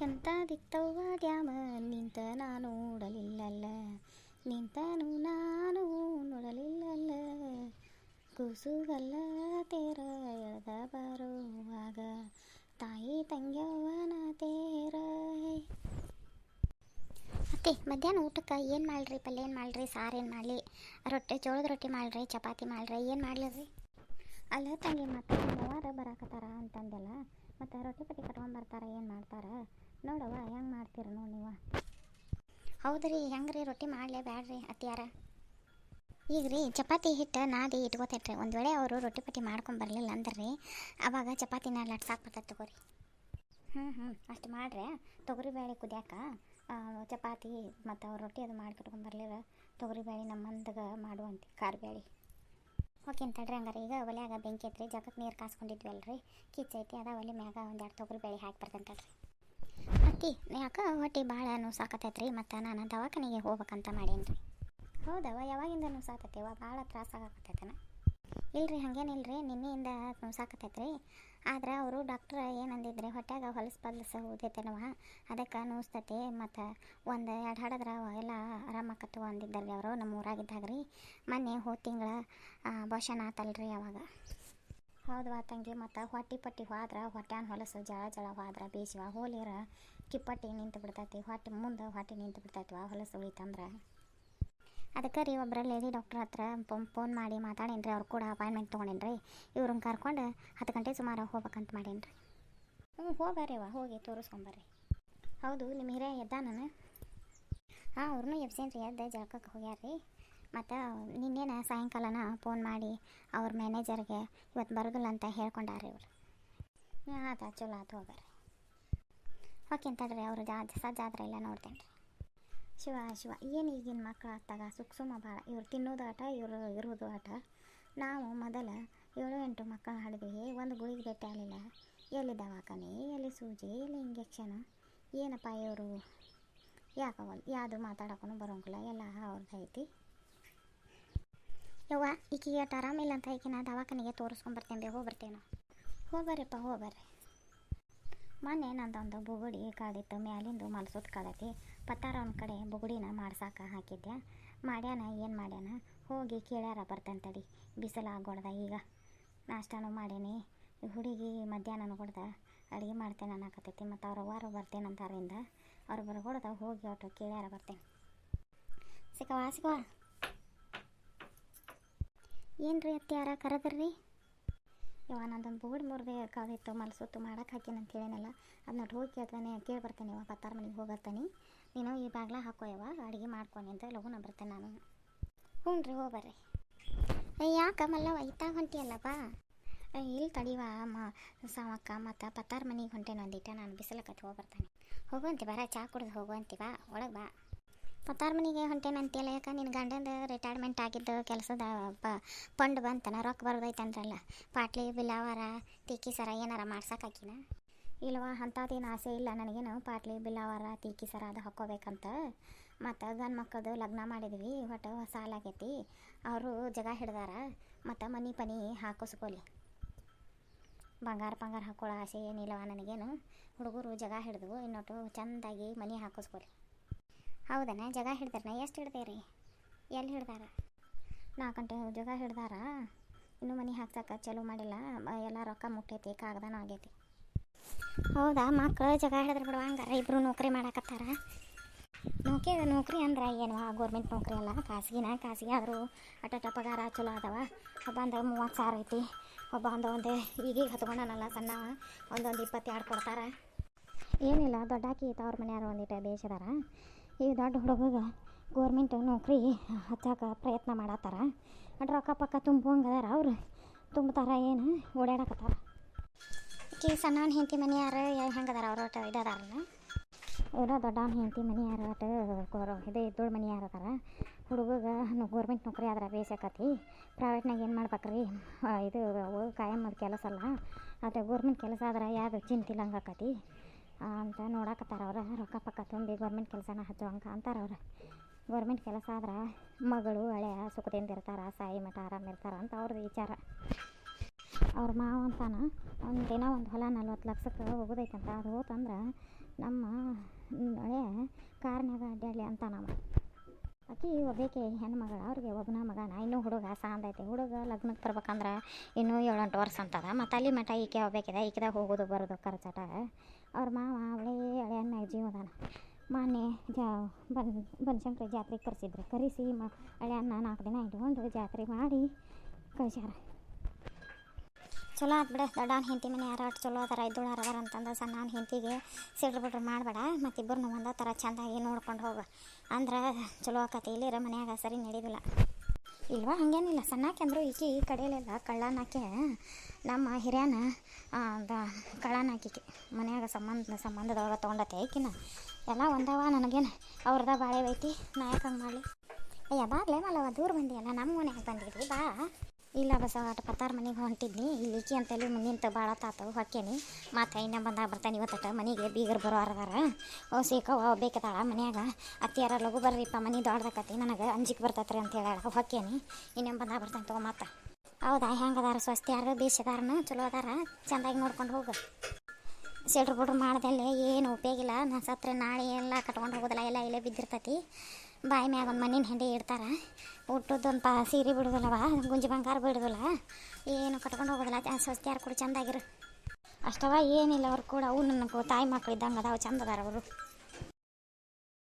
ಎಂಥದಿತ್ತವ್ವ dam ನಿಂತ ನಾನು ನೋಡಲಿಲ್ಲಲ್ಲ, ನಿಂತನು ನಾನು ನೋಡಲಿಲ್ಲಲ್ಲ. ಕೂಸುಗಲ್ಲ ತೇರ ಎಳ್ದ ಬರುವಾಗ ತಾಯಿ ತಂಗ್ಯವ್ವನ ತೇರ. ಅತ್ತೆ ಮಧ್ಯಾಹ್ನ ಊಟಕ್ಕೆ ಏನು ಮಾಡ್ರಿ? ಪಲ್ಯ ಏನು ಮಾಡ್ರಿ? ಸಾರು ಏನು ಮಾಡಲಿ? ರೊಟ್ಟಿ ಜೋಳದ ರೊಟ್ಟಿ ಮಾಡ್ರಿ? ಚಪಾತಿ ಮಾಡ್ರಿ? ಏನು ಮಾಡ್ಲಿ ರೀ? ಅಲ್ಲ ತಂಗಿ, ಮತ್ತು ನಮ್ಮವ್ವಾರ ಬರಾಕತ್ತಾರ ಅಂತಂದೆಲ್ಲ, ಮತ್ತು ರೊಟ್ಟಿ ಪಟ್ಟಿ ಕಟ್ಕೊಂಬರ್ತಾರೆ, ಏನು ಮಾಡ್ತಾರೆ ನೋಡವ್ವ, ಹೆಂಗೆ ಮಾಡ್ತೀರ ನೋಡಿ ನೀವು. ಹೌದು ರೀ, ಹೆಂಗೆ ರೀ ರೊಟ್ಟಿ ಮಾಡಲೇ ಬ್ಯಾಡ್ರಿ ಅತ್ತಿಯಾರ? ಈಗ ರೀ ಚಪಾತಿ ಹಿಟ್ಟು ನಾದಿ ಇಟ್ಕೋತೈತ್ರಿ. ಒಂದು ವೇಳೆ ಅವರು ರೊಟ್ಟಿ ಪಟ್ಟಿ ಮಾಡ್ಕೊಂಬರ್ಲಿಲ್ಲ ಅಂದ್ರೆ ರೀ ಆವಾಗ ಚಪಾತಿನ ಲಟ್ಸಾಕ್ ಬರ್ತೈತೆ ತಗೋರಿ. ಅಷ್ಟು ಮಾಡ್ರೆ ತೊಗರಿಬೇಳೆ ಕುದಿಯಾಕ ಚಪಾತಿ ಮತ್ತು ಅವ್ರು ರೊಟ್ಟಿ ಅದು ಮಾಡಿ ಕಟ್ಕೊಂಬರ್ಲಿಲ್ಲ ತೊಗರಿಬೇಳೆ ನಮ್ಮ ಮಂದಿಗೆ ಮಾಡುವಂತೆ ಖಾರಬೇಳೆ. ಓಕೆ ಅಂತಡ್ರಿ. ಹಂಗಾರೆ ಈಗ ಒಲೆಯಾಗ ಬೆಂಕಿ ಐತ್ರಿ, ಜಗಕ್ಕೆ ನೀರು ಕಾಸ್ಕೊಂಡಿದ್ವಿ ಅಲ್ರಿ, ಕಿಚ್ಚೈತಿ, ಅದ ಒಲೆ ಮ್ಯಾಗ ಒಂದೆರಡು ತೊಗರಿಬೇಳೆ ಹಾಕಿ ಬರ್ತಂತಡ್ರಿ. ಅತ್ತಿ ಯಾಕೆ ಹೊಟ್ಟೆ ಭಾಳ ನುಸಾಕತೈತ್ರಿ, ಮತ್ತು ನಾನು ದವಾಖಾನೆಗೆ ಹೋಗ್ಬೇಕಂತ ಮಾಡೇನಿ ರೀ. ಹೌದವ, ಯಾವಾಗಿಂದ ನುಸಾಕತ್ತೇವ? ಭಾಳ ತ್ರಾಸ ಆಗಕತ್ತೈತನ? ಇಲ್ರಿ, ಹಾಗೇನಿಲ್ರಿ, ನಿನ್ನೆಯಿಂದ ನುಸಾಕತೈತ್ರಿ. ಆದ್ರೆ ಅವರು ಡಾಕ್ಟ್ರ್ ಏನಂದಿದ್ರಿ, ಹೊಟ್ಯಾಗ ಹೊಲಸು ಊದೈತೆನವ, ಅದಕ್ಕೆ ನುಸ್ತತಿ, ಮತ್ತು ಒಂದು ಎರಡು ಹಾಡದ್ರ ಎಲ್ಲ ಆರಾಮಾಕತ್ತು ಅಂದಿದ್ದಾರ್ರಿ ಅವರು ನಮ್ಮ ಊರಾಗಿದ್ದಾಗ ರೀ. ಮೊನ್ನೆ ಹೋದ ತಿಂಗಳ ಭಾಷಣ ಆತಲ್ರಿ ಅವಾಗ. ಹೌದವಾ ತಂಗಿ, ಮತ್ತು ಹೊಟ್ಟೆ ಪಟ್ಟಿ ಹೋದ್ರೆ ಹೊಟ್ಯಾನ ಹೊಲಸು ಜಳ ಹೋದ್ರೆ ಬೇಸಿವ ಹೋಲಿರ ಕಿಪ್ಪಟ್ಟಿ ನಿಂತು ಬಿಡ್ತೈತಿ, ಮುಂದೆ ಹೊಟ್ಟೆ ನಿಂತು ಬಿಡ್ತೈತಿವ ಹೊಲಸು ಉಳಿತಂದ್ರೆ. ಅದಕ್ಕೆ ರೀ ಒಬ್ಬರ ಲೇಡಿ ಡಾಕ್ಟ್ರ್ ಹತ್ರ ಫೋನ್ ಮಾಡಿ ಮಾತಾಡೇನಿ ರೀ, ಅವ್ರು ಕೂಡ ಅಪಾಯಿಂಟ್ಮೆಂಟ್ ತೊಗೊಂಡೇನಿ ರೀ. ಇವ್ರನ್ನ ಕರ್ಕೊಂಡು 10 ಗಂಟೆ ಸುಮಾರು ಹೋಗ್ಬೇಕಂತ ಮಾಡೇನಿ ರೀ. ಹೋಗ್ಬರ್ರಿವ, ಹೋಗಿ ತೋರಿಸ್ಕೊಂಬರ್ರಿ. ಹೌದು, ನಿಮ್ಮ ಹಿರಿಯ ಎದ್ದ ನಾನು? ಅವ್ರನ್ನೂ ಎಬ್ಸೇನಿ ರೀ, ಎದ್ದು ಜಳಕಕ್ಕೆ ಹೋಗ್ಯಾರ್ರಿ. ಮತ್ತು ನಿನ್ನೇನ ಸಾಯಂಕಾಲನ ಫೋನ್ ಮಾಡಿ ಅವ್ರ ಮ್ಯಾನೇಜರ್ಗೆ ಇವತ್ತು ಬರೋದಿಲ್ಲ ಅಂತ ಹೇಳ್ಕೊಂಡಾರ್ರಿ ಇವರು. ಆತ ಚಲೋ ಆತು, ಹೋಗ್ಬರ್ರಿ. ಓಕೆ ಅಂತಡ್ರಿ, ಅವರು ಸಜ್ಜಾದ್ರೆ ಎಲ್ಲ ನೋಡ್ತೇನೆ ರೀ. ಶಿವ ಏನು ಈಗಿನ ಮಕ್ಕಳು ಆಗ್ತಾಗ ಸುಮ್ಮ ಭಾಳ, ಇವ್ರು ತಿನ್ನೋದು ಆಟ, ಇವರು ಇರೋದು ಆಟ. ನಾವು ಮೊದಲು 7-8 ಮಕ್ಕಳು ಹಾಡಿದ್ವಿ, ಒಂದು ಗುಳಿಗೆ ಭೇಟಿ ಆಗಲಿಲ್ಲ. ಎಲ್ಲಿ ದವಾಖಾನೆ, ಎಲ್ಲಿ ಸೂಜಿ, ಎಲ್ಲಿ ಇಂಜೆಕ್ಷನ್, ಏನಪ್ಪ ಇವರು ಯಾಕವಲ್ಲ, ಯಾವುದು ಮಾತಾಡೋಕ್ಕೂ ಬರೋಂಗಿಲ್ಲ, ಎಲ್ಲ ಅವ್ರದ್ದು ಐತಿ. ಯವ್ವ ಈಕಿಗೆ ಅಷ್ಟು ಆರಾಮಿಲ್ಲ ಅಂತ ಈಕಿನ ದವಾಖಾನೆಗೆ ತೋರಿಸ್ಕೊಂಬರ್ತೇನೆ ರೀ, ಹೋಗ್ಬರ್ತೇನೋ. ಹೋಗ್ಬರ್ರಿಪ್ಪ, ಹೋಗ್ಬರ್ರಿ. ಮೊನ್ನೆ ನಂದೊಂದು ಬುಗುಡಿ ಕಳೆದಿತ್ತು, ಮ್ಯಾಲಿಂದು ಮಲ್ಸೋದು ಕಳತಿ. ಪತ್ತಾರ ಒಂದು ಕಡೆ ಬುಗುಡಿನ ಮಾಡ್ಸಾಕ ಹಾಕಿದ್ದೆ, ಮಾಡ್ಯಾನ ಏನು ಮಾಡ್ಯಾನ, ಹೋಗಿ ಕೇಳ್ಯಾರ ಬರ್ತಂತಡಿ. ಬಿಸಿಲಾಗೊಡ್ದ, ಈಗ ನಾಷ್ಟಾನು ಮಾಡೇನಿ. ಹುಡುಗಿ ಮಧ್ಯಾಹ್ನ ಕೊಡ್ದ ಅಡುಗೆ ಮಾಡ್ತೇನೆ ಅನ್ನಕತ್ತೈತಿ, ಮತ್ತು ಅವ್ರು ಬರ್ತೇನೆ ಅಂತಾರಿಂದ ಅವ್ರು ಬರ್ಗೊಡ್ದ ಹೋಗಿ ಒಟ್ಟು ಕೇಳ್ಯಾರ ಬರ್ತೇನೆ. ಸಿಕ್ಕವಾ ಏನು ರೀ ಅತ್ತಿಯಾರ ಕರೆದ್ರಿ? ಇವ ನಂದೊಂದು ಬುಗುಡಿ ಮುರಿದೆ ಕಳೆದಿತ್ತು, ಮಲ್ಸೊತ್ತು ಮಾಡಕ್ಕೆ ಹಾಕಿನ ಅಂತ ಹೇಳೇನಲ್ಲ, ಅದನ್ನ ಹೋಗಿ ಕೇಳಿ ಬರ್ತೇನೆ. ಇವ ಪತ್ತಾರ ಮನೆಗೆ ಹೋಗತ್ತಾನೆ, ನೀನು ಈ ಬಾಗ್ಲ ಹಾಕೋಯವ, ಅಡುಗೆ ಮಾಡ್ಕೊಂಡು ಅಂತ ಲಘುನ ಬರ್ತೇನೆ ನಾನು. ಹ್ಞೂ ರೀ, ಹೋಗ್ಬರ್ರಿ. ಯಾಕೆ ಮಲ್ಲವ ಇತ್ತಾಗ ಹೊಂಟಿಯಲ್ಲಪ್ಪ? ಇಲ್ಲಿ ತಡಿವ ಸಾವಕ್ಕ, ಮತ್ತು ಪತ್ತಾರ ಮನೆಗೆ ಹೊಂಟೇನು ಒಂದಿಟ್ಟ, ನಾನು ಬಿಸಿಲಕತ್ತಿ ಹೋಗ್ಬರ್ತಾನೆ. ಹೋಗುವಂತಿ ಬರ, ಚಾ ಕುಡ್ದು ಹೋಗುವಂತೀವ, ಒಳಗೆ ಬಾ. ಪತ್ತಾರ ಮನೆಗೆ ಹೊಂಟೇನಂತೆಲ್ಲ, ಯಾಕೆ ನಿನ್ನ ಗಂಡಂದು ರಿಟೈರ್ಮೆಂಟ್ ಆಗಿದ್ದು ಕೆಲಸದ ಫಂಡ್ ಬಂತನ, ರೊಕ್ಕ ಬರೋದೈತೆ ಅಂದ್ರಲ್ಲ, ಪಾಟ್ಲಿ ಬಿಲ್ಲಾವಾರ ತೀಕಿ ಸರ ಏನಾರ ಮಾಡ್ಸಕ್ಕಾಕಿನ? ಇಲ್ವ, ಅಂಥದ್ದೇನು ಆಸೆ ಇಲ್ಲ ನನಗೇನು, ಪಾಟ್ಲಿ ಬಿಲ್ಲಾವಾರ ತೀಕಿ ಸರ ಅದು ಹಾಕ್ಕೋಬೇಕಂತ. ಮತ್ತು ಗಂಡು ಮಕ್ಕಳದು ಲಗ್ನ ಮಾಡಿದ್ವಿ, ಒಟ್ಟು ಸಾಲ ಆಗೈತಿ, ಅವರು ಜಗ ಹಿಡ್ದಾರ, ಮತ್ತು ಮನೆ ಪನಿ ಹಾಕಿಸ್ಕೊಲಿ. ಬಂಗಾರ ಹಾಕೊಳ್ಳೋ ಆಸೆ ಏನಿಲ್ಲವ ನನಗೇನು. ಹುಡುಗರು ಜಗ ಹಿಡಿದು ಇನ್ನೊಟ್ಟು ಚೆಂದಾಗಿ ಮನೆ ಹಾಕಿಸ್ಕೊಲಿ. ಹೌದನ? ಜಗ ಹಿಡ್ದಾರನ? ಎಷ್ಟು ಹಿಡ್ದೇರಿ? ಎಲ್ಲಿ ಹಿಡ್ದಾರ? 4 ಗಂಟೆ ಜಗ ಹಿಡ್ದಾರ, ಇನ್ನೂ ಮನೆ ಹಾಕ್ಸಕ್ಕೆ ಚಲೋ ಮಾಡಿಲ್ಲ, ಎಲ್ಲ ರೊಕ್ಕ ಮುಟ್ಟೈತಿ, ಕಾಗದನೂ ಆಗೈತಿ. ಹೌದಾ? ಮಕ್ಕಳು ಜಗ ಹಿಡಿದ್ರೆ ಬಿಡುವ, ಹಂಗಾರೆ ಇಬ್ಬರು ನೌಕರಿ ಮಾಡಕತ್ತಾರ. ನೌಕರಿ ಅಂದ್ರೆ ಏನು, ಗೌರ್ಮೆಂಟ್ ನೌಕರಿ ಅಲ್ಲ, ಖಾಸಗಿ ಆದರೂ ಅಟ ಪಗಾರ ಚಲೋ ಅದಾವ. ಒಬ್ಬ ಅಂದ್ರೆ 30,000 ಐತಿ, ಒಬ್ಬ ಒಂದು ಈಗೀಗ ಹತ್ಕೊಂಡನಲ್ಲ ಸಣ್ಣವ, ಒಂದೊಂದು 22 ಕೊಡ್ತಾರೆ. ಏನಿಲ್ಲ, ದೊಡ್ಡಾಕಿ ಅವ್ರ ಮನೆಯಾರು ಒಂದಿಟ್ಟು ಬೇಷದಾರ. ಈ ದೊಡ್ಡ ಹುಡುಗಗೆ ಗೋರ್ಮೆಂಟ್ ನೌಕರಿ ಹಚ್ಚಕ್ಕೆ ಪ್ರಯತ್ನ ಮಾಡತ್ತಾರ. ಅಡ್ ರೊಕ್ಕ ಪಕ್ಕ ತುಂಬುವಂಗದಾರ, ಅವ್ರು ತುಂಬ್ತಾರ ಏನು ಓಡಾಡಕತ್ತಾರ. ಸಣ್ಣವನ ಹೆಂಡತಿ ಮನೆಯಾರು ಹೆಂಗದಾರ, ಅವ್ರು ಒಟ್ಟು ಇದದಾರಲ್ಲ. ಇವ್ರ ದೊಡ್ಡವನ ಹೆಂಡತಿ ಮನೆಯಾರು ಒಟ್ಟು ಇದ್ದೋಳು ಮನೆಯಾರು ಅದಾರ. ಹುಡುಗಗೆ ಗೋರ್ಮೆಂಟ್ ನೌಕರಿ ಆದ್ರೆ ಬೇಸಕತಿ, ಪ್ರೈವೇಟ್ನಾಗ ಏನು ಮಾಡ್ಬೇಕ್ರಿ, ಇದು ಕಾಯಂ ಅದು ಕೆಲಸ ಅಲ್ಲ, ಅದು ಗೋರ್ಮೆಂಟ್ ಕೆಲಸ ಆದ್ರೆ ಯಾವುದು ಚಿಂತಿಲ್ಲ ಹಂಗಾಕತಿ ಅಂತ ನೋಡಕತ್ತಾರ. ಅವ್ರು ರೊಕ್ಕ ಪಕ್ಕ ತುಂಬಿ ಗೋರ್ಮೆಂಟ್ ಕೆಲಸನ ಹಚ್ಚುವಂಗೆ ಅಂತಾರೆ. ಅವ್ರು ಗೌರ್ಮೆಂಟ್ ಕೆಲಸ ಆದ್ರೆ ಮಗಳು ಹಳೆಯ ಸುಖದಿಂದ ಇರ್ತಾರೆ, ಸಾಯಿ ಮಠ ಆರಾಮಿರ್ತಾರೆ ಅಂತ ಅವ್ರದ್ದು ವಿಚಾರ. ಅವ್ರ ಮಾವ ಅಂತಾನ ಒಂದು ದಿನ ಒಂದು ಹೊಲ 40 ಲಕ್ಷಕ್ಕೆ ಹೋಗೋದೈತಂತ. ಅದು ಹೋತಂದ್ರೆ ನಮ್ಮ ಹಳೆ ಕಾರ್ನಾಗ ಅಡ್ಡಾಡಲಿ ಅಂತ ನಾವು ಆಕಿ ಒಬ್ಬೇಕೆ ಹೆಣ್ಮಗಳು ಅವ್ರಿಗೆ ಒಬ್ಬನ ಮಗನ ಇನ್ನೂ ಹುಡುಗ ಸಾಂದೈತೆ ಹುಡುಗ ಲಗ್ನಕ್ಕೆ ಬರ್ಬೇಕಂದ್ರೆ ಇನ್ನೂ 7-8 ವರ್ಷ ಅಂತದ ಮತ್ತು ಅಲ್ಲಿ ಮಠ ಈಕೆ ಹೋಗ್ಬೇಕಿದೆ ಈಕೆದಾಗ ಹೋಗೋದು ಬರೋದು ಖರ್ಚಟ ಅವ್ರ ಮಾವ ಅವಳೇ ಹಳೆಯನ್ನ ಜೀವದಾನ ಮೊನ್ನೆ ಬನಶಂಕರಿ ಜಾತ್ರೆಗೆ ಕರೆಸಿದ್ರು ಕರೆಸಿ ಹಳೆಯನ್ನ 4 ದಿನ ಇಟ್ಕೊಂಡು ಜಾತ್ರೆ ಮಾಡಿ ಕಳಿಸ್ಯಾರ ಚಲೋ ಆತ್ ಬಿಡ ದೊಡ್ಡವನ ಹೆಂಡತಿ ಮನೆ ಯಾರು ಅಷ್ಟು ಚಲೋ ಅದಾರ ಇದ್ದೋಳು ಅದಾರ ಅಂತಂದು ಸಣ್ಣವನ ಹೆಂಡತಿಗೆ ಸಿಡ್ರು ಬಿಡ್ರು ಮಾಡಬೇಡ ಮತ್ತು ಇಬ್ಬರನ್ನ ಒಂದೇ ಥರ ಚೆಂದಾಗಿ ನೋಡ್ಕೊಂಡು ಹೋಗು ಅಂದ್ರೆ ಚಲೋ ಆಕತಿ ಇಲ್ಲಿರ ಮನ್ಯಾಗ ಸರಿ ನಡೀದಿಲ್ಲ ಇಲ್ವಾ ಹಾಗೇನಿಲ್ಲ ಸಣ್ಣಾಕೆ ಅಂದರು ಈಕಿ ಈ ಕಡೆಯಲ್ಲೆಲ್ಲ ಕಳ್ಳನಾಕೆ ನಮ್ಮ ಹಿರಿಯನ ಕಳ್ಳನಾಕಿಕೆ ಮನ್ಯಾಗ ಸಂಬಂಧದೊಳಗೆ ತೊಗೊಂಡತೆ ಈಕಿನ ಎಲ್ಲ ಒಂದವ ನನಗೇನು ಅವ್ರದ ಬಾಳೆ ಐತಿ ನಾ ಯಾಕೆ ಹಂಗೆ ಮಾಡಲಿ ಅಯ್ಯ ಬಾರ್ಲೇ ಮಲ್ಲವ ದೂರ ಬಂದಿಯಲ್ಲ ನಮ್ಮ ಮನ್ಯಾಗ ಬಂದಿದ್ವಿ ಬಾ ಇಲ್ಲ ಬಸ ಆಟ ಪತ್ತಾರ ಮನೆಗೆ ಹೊಂಟಿದ್ನಿ ಇಲ್ಲಿ ಈಕಿ ಅಂತೇಳಿ ನಿಂತು ಭಾಳ ತಾತವು ಹೊಕ್ಕೇನಿ ಮತ್ತು ಇನ್ನೂ ಬಂದಾಗ ಬರ್ತಾನೆ ಇವತ್ತಟ ಮನೆಗೆ ಬೀಗರು ಬರೋರದಾರ ಸೀಕವ ಬೇಕತ್ತಾಳ ಮನ್ಯಾಗ ಅತ್ತಿಯಾರ ಲಘು ಬರ್ರಿಪ್ಪ ಮನೆ ದೊಡ್ಡದಕ್ಕತಿ ನನಗೆ ಅಂಜಿಕೆ ಬರ್ತೈತ್ರಿ ಅಂತ ಹೇಳ ಹೊಕ್ಕೇನಿ ಇನ್ನೇನು ಬಂದಾಗ ಬರ್ತಾನೆ ತಗೋ ಮತ್ತೆ ಹೌದಾ ಹೆಂಗದಾರ ಸ್ವಸ್ತಿ ಯಾರು ಬೇಸಿದಾರನ ಚಲೋ ಅದಾರ ಚೆಂದಾಗಿ ನೋಡ್ಕೊಂಡು ಹೋಗು ಸಿಡ್ರು ಬಿಡ್ರು ಮಾಡ್ದಲ್ಲೇ ಏನು ಉಪಯೋಗಿಲ್ಲ ನಾ ಸತ್ರೆ ನಾಳೆ ಎಲ್ಲ ಕಟ್ಕೊಂಡು ಹೋಗೋದಿಲ್ಲ ಎಲ್ಲ ಇಲ್ಲೇ ಬಿದ್ದಿರ್ತೈತಿ ಬಾಯಿ ಮ್ಯಾಗ ಒಂದು ಮಣ್ಣಿನ ಹೆಂಡಿ ಇಡ್ತಾರೆ ಊಟದೊಂದು ಸೀರೆ ಬಿಡೋದಿಲ್ಲವ ಗುಂಜಿ ಬಂಗಾರ ಬಿಡೋದಿಲ್ಲ ಏನು ಕಟ್ಕೊಂಡು ಹೋಗೋದಿಲ್ಲ ಸ್ವಸ್ತಿ ಯಾರು ಕೂಡ ಚೆಂದಾಗಿರು ಅಷ್ಟವ ಏನಿಲ್ಲ ಅವ್ರು ಕೂಡ ಅವು ನನ್ನ ತಾಯಿ ಮಕ್ಳು ಇದ್ದಂಗೆ ಅದಾವ ಚಂದ ಅದಾರ ಅವರು